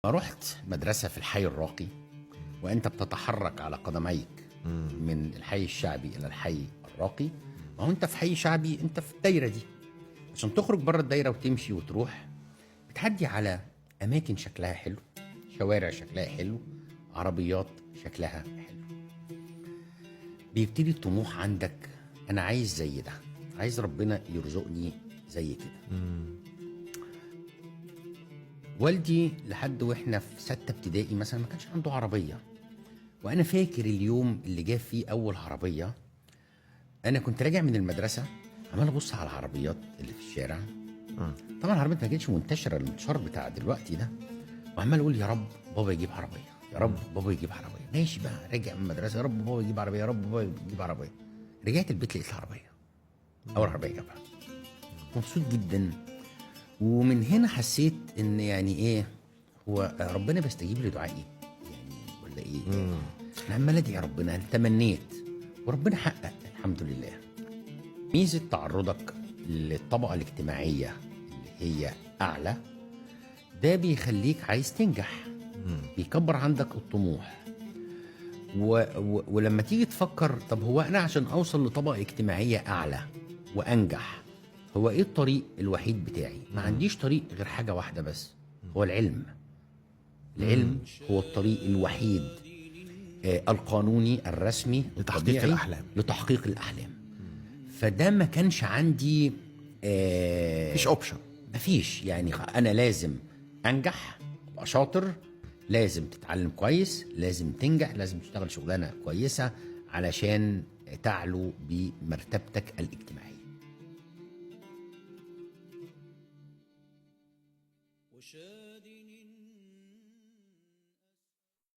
رحت مدرسة في الحي الراقي وأنت بتتحرك على قدميك من الحي الشعبي إلى الحي الراقي. ما هو أنت في حي شعبي، أنت في الدايرة دي. عشان تخرج بره الدايرة وتمشي وتروح بتعدي على أماكن شكلها حلو، شوارع شكلها حلو، عربيات شكلها حلو. بيبتدي الطموح عندك، أنا عايز زي ده، عايز ربنا يرزقني زي كده. والدي لحد واحنا في 6 ابتدائي مثلا ما كانش عنده عربيه، وانا فاكر اليوم اللي جاب فيه اول عربيه. انا كنت راجع من المدرسه عمال ابص على العربيات اللي في الشارع. طبعا العربيات ما كانتش منتشره الانتشار بتاع دلوقتي ده، وعمال اقول يا رب بابا يجيب عربيه، يا رب بابا يجيب عربيه. ماشي بقى راجع من المدرسه، يا رب بابا يجيب عربيه، يا رب بابا يجيب عربيه. رجعت البيت لقيت العربيه، اول عربيه جابها. مبسوط جدا. ومن هنا حسيت ان يعني ايه، هو ربنا بيستجيب لدعائي يعني ولا ايه؟ انا عمال ادعي ربنا، أنا تمنيت وربنا حقق الحمد لله. ميزه تعرضك للطبقه الاجتماعيه اللي هي اعلى ده بيخليك عايز تنجح، بيكبر عندك الطموح. ولما تيجي تفكر طب هو انا عشان اوصل لطبقه اجتماعيه اعلى وانجح، هو ايه الطريق الوحيد بتاعي؟ ما عنديش طريق غير حاجه واحده بس، هو العلم. العلم هو الطريق الوحيد القانوني الرسمي لتحقيق الأحلام. لتحقيق الأحلام. فده ما كانش عندي مفيش اوبشن. مفيش، يعني أنا لازم أنجح، أبقى شاطر، لازم تتعلم كويس، لازم تنجح، لازم تشتغل شغلانة كويسة علشان تعلو بمرتبتك الاجتماعية.